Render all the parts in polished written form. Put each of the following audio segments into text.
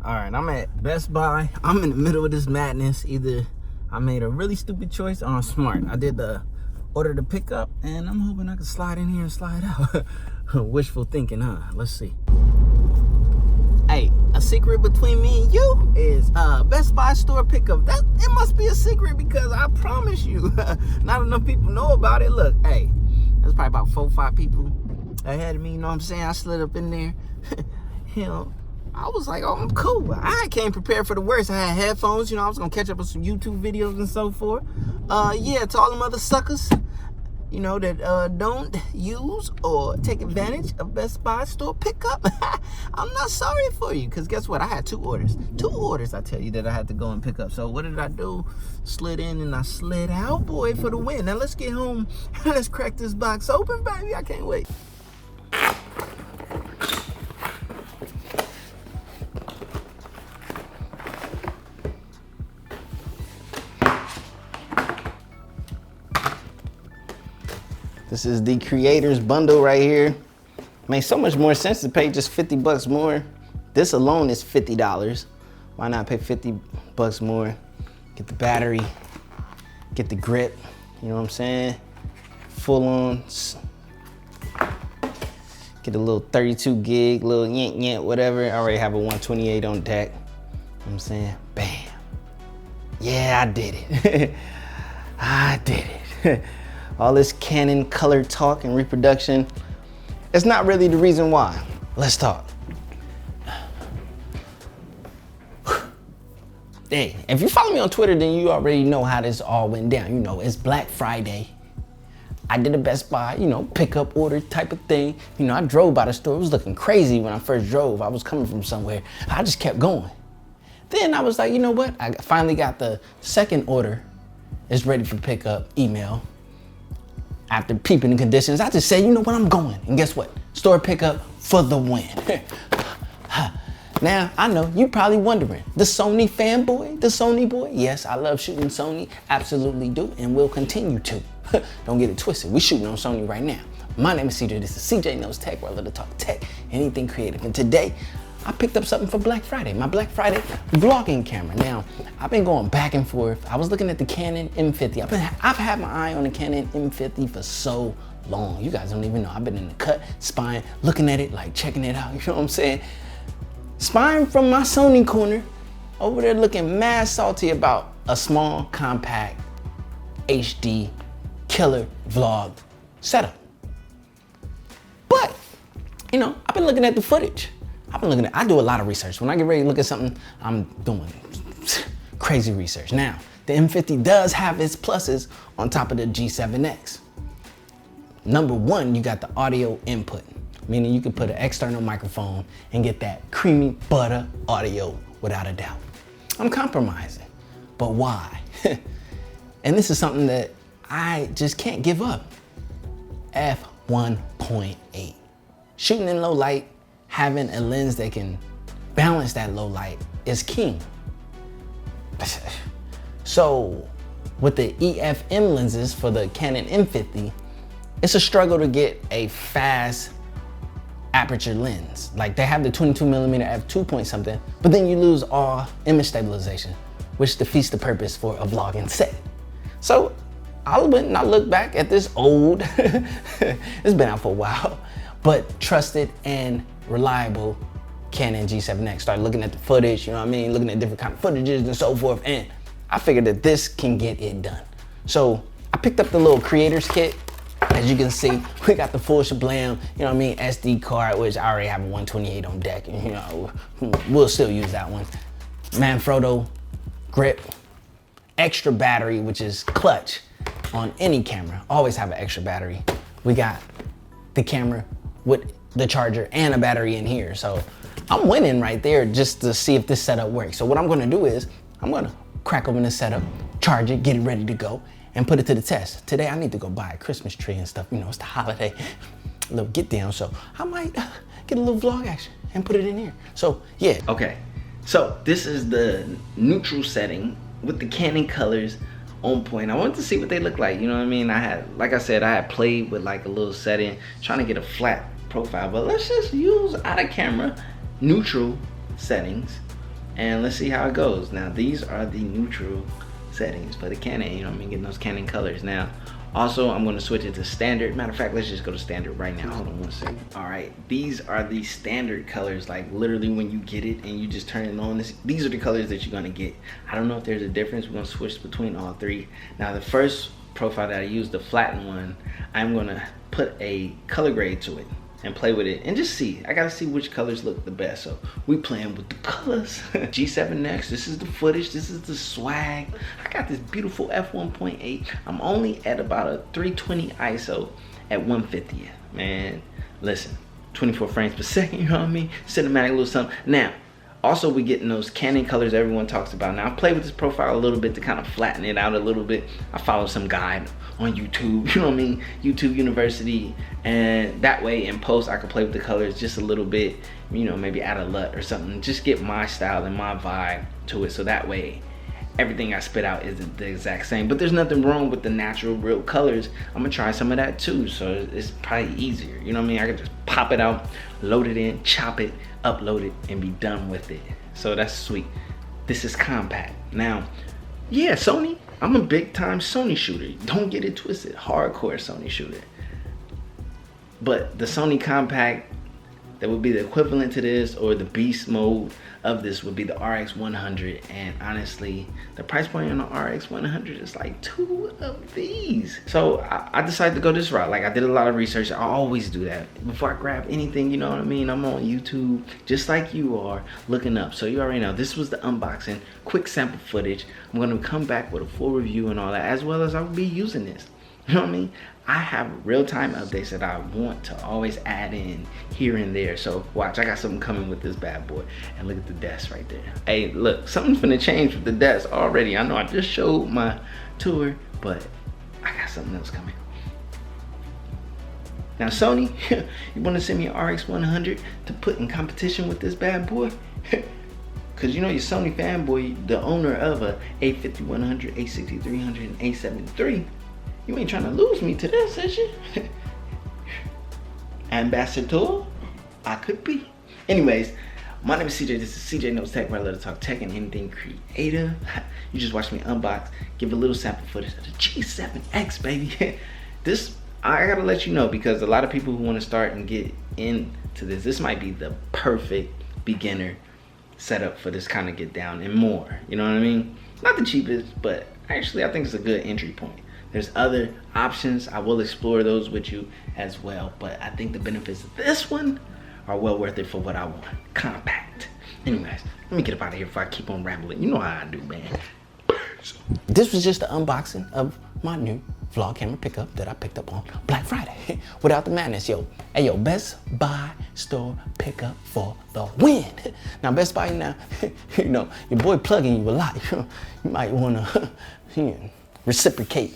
All right, I'm at Best Buy. I'm in the middle of this madness. Either I made a really stupid choice or I'm smart. I did the order to pick up, and I'm hoping I can slide in here and slide out. Wishful thinking, huh? Let's see. Hey, a secret between me and you is Best Buy store pickup. It must be a secret because I promise you, not enough people know about it. Look, hey, there's probably about 4 or 5 people ahead of me. You know what I'm saying? I slid up in there. You know, I was like, oh, I'm cool. I came prepared for the worst. I had headphones, you know, I was gonna catch up with some YouTube videos and so forth. Yeah, to all them other suckers, you know, that don't use or take advantage of Best Buy store pickup, I'm not sorry for you, because guess what? I had 2 orders. 2 orders, I tell you, that I had to go and pick up. So what did I do? Slid in and I slid out, boy, for the win. Now let's get home. Let's crack this box open, baby. I can't wait. This is the creators bundle right here. Makes so much more sense to pay just 50 bucks more. This alone is $50. Why not pay 50 bucks more? Get the battery, get the grip, you know what I'm saying? Full on. Get a little 32 gig, little yent, whatever. I already have a 128 on deck. You know what I'm saying? Bam. Yeah, I did it. I did it. All this Canon color talk and reproduction, it's not really the reason why. Let's talk. Hey, if you follow me on Twitter, then you already know how this all went down. You know, it's Black Friday. I did a Best Buy, you know, pickup order type of thing. You know, I drove by the store. It was looking crazy when I first drove. I was coming from somewhere. I just kept going. Then I was like, you know what? I finally got the second order. It's ready for pickup, email. After peeping the conditions, I just said, you know what, I'm going. And guess what? Store pickup for the win. Now, I know you probably wondering, the Sony fanboy, the Sony boy? Yes, I love shooting Sony, absolutely do, and will continue to. Don't get it twisted, we shooting on Sony right now. My name is CJ, this is CJ Knows Tech, where I love to talk tech, anything creative. And today, I picked up something for Black Friday, my Black Friday vlogging camera. Now, I've been going back and forth. I was looking at the Canon M50. I've had my eye on the Canon M50 for so long. You guys don't even know. I've been in the cut, spine, looking at it, like checking it out, you know what I'm saying? Spine from my Sony corner, over there looking mad salty about a small, compact, HD, killer vlog setup. But, you know, I've been looking at the footage. I do a lot of research. When I get ready to look at something, I'm doing crazy research. Now, the M50 does have its pluses on top of the G7X. Number 1, you got the audio input, meaning you can put an external microphone and get that creamy butter audio without a doubt. I'm compromising, but why? And this is something that I just can't give up. f1.8. Shooting in low light, having a lens that can balance that low light is king. So with the EFM lenses for the Canon M50, it's a struggle to get a fast aperture lens. Like, they have the 22mm f2 point something, but then you lose all image stabilization, which defeats the purpose for a vlogging set. So I went and I looked back at this old, it's been out for a while, but trusted and reliable Canon G7X. Started looking at the footage, you know what I mean? Looking at different kind of footages and so forth. And I figured that this can get it done. So I picked up the little creators kit. As you can see, we got the full shablam, you know what I mean? SD card, which I already have a 128 on deck. And, you know, we'll still use that one. Manfrotto grip, extra battery, which is clutch on any camera. Always have an extra battery. We got the camera with the charger and a battery in here. So I'm winning right there just to see if this setup works. So what I'm gonna do is, I'm gonna crack open this setup, charge it, get it ready to go, and put it to the test. Today I need to go buy a Christmas tree and stuff. You know, it's the holiday, a little get down. So I might get a little vlog action and put it in here. So yeah. Okay, so this is the neutral setting with the Canon colors on point. I wanted to see what they look like, you know what I mean? Like I said, I had played with like a little setting, trying to get a flat profile, but let's just use out of camera neutral settings and let's see how it goes. Now these are the neutral settings for the Canon, you know what I mean, getting those Canon colors. Now also I'm going to switch it to standard. Matter of fact, let's just go to standard right now. Hold on one second. All right, these are the standard colors. Like literally when you get it and you just turn it on, these are the colors that you're going to get. I don't know if there's a difference. We're going to switch between all three. Now the first profile that I used, the flattened one, I'm going to put a color grade to it and play with it and just see. I gotta see which colors look the best. So we playing with the colors. G7X, this is the footage, this is the swag. I got this beautiful f1.8. I'm only at about a 320 ISO at 150th. Man, listen, 24 frames per second, you know what I mean? Cinematic little something. Now, also we getting those Canon colors everyone talks about. Now I played with this profile a little bit to kind of flatten it out a little bit. I follow some guide on YouTube, you know what I mean? YouTube University, and that way in post I could play with the colors just a little bit, you know, maybe add a LUT or something, just get my style and my vibe to it, so that way everything I spit out is the exact same. But there's nothing wrong with the natural real colors. I'm gonna try some of that too, so it's probably easier, you know what I mean? I could just pop it out, load it in, chop it, upload it, and be done with it. So that's sweet. This is compact. Now, yeah, Sony, I'm a big time Sony shooter. Don't get it twisted, hardcore Sony shooter. But the Sony compact that would be the equivalent to this, or the beast mode of this, would be the RX100. And honestly, the price point on the RX100 is like 2 of these. So I decided to go this route. Like, I did a lot of research. I always do that before I grab anything, you know what I mean? I'm on YouTube just like you are, looking up. So you already know this was the unboxing, quick sample footage. I'm gonna come back with a full review and all that, as well as I'll be using this. You know what I mean? I have real-time updates that I want to always add in here and there. So watch, I got something coming with this bad boy. And look at the desk right there. Hey, look, something's finna change with the desk already. I know I just showed my tour, but I got something else coming. Now Sony, you wanna send me an RX100 to put in competition with this bad boy? Cause you know you're Sony fanboy, the owner of a A5100, A6300, and A7 III. You ain't trying to lose me to this, is you? Ambassador? I could be. Anyways, my name is CJ. This is CJKnowsTECH, where I love to talk tech and anything creative. You just watched me unbox, give a little sample footage of the G7X, baby. This, I gotta let you know, because a lot of people who want to start and get into this might be the perfect beginner setup for this kind of get down and more. You know what I mean? Not the cheapest, but actually I think it's a good entry point. There's other options. I will explore those with you as well, but I think the benefits of this one are well worth it for what I want. Compact. Anyways, let me get up out of here before I keep on rambling. You know how I do, man. This was just the unboxing of my new vlog camera pickup that I picked up on Black Friday without the madness. Yo, hey yo, Best Buy store pickup for the win. Now Best Buy now, you know, your boy plugging you a lot. You might wanna reciprocate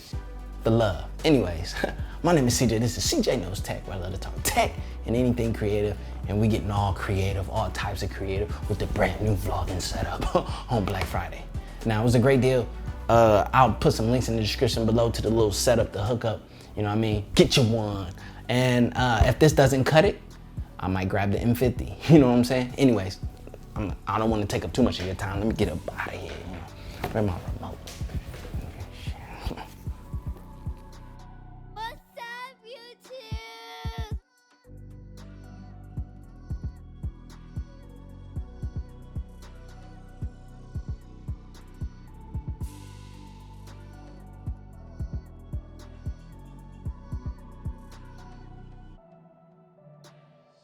the love. Anyways, my name is CJ. This is CJKnowsTECH, where I love to talk tech and anything creative. And we getting all creative, all types of creative with the brand new vlogging setup on Black Friday. Now, it was a great deal. I'll put some links in the description below to the little setup, the hookup. You know what I mean? Get you one. And if this doesn't cut it, I might grab the M50. You know what I'm saying? Anyways, I don't want to take up too much of your time. Let me get up out of here. You know? Where am I?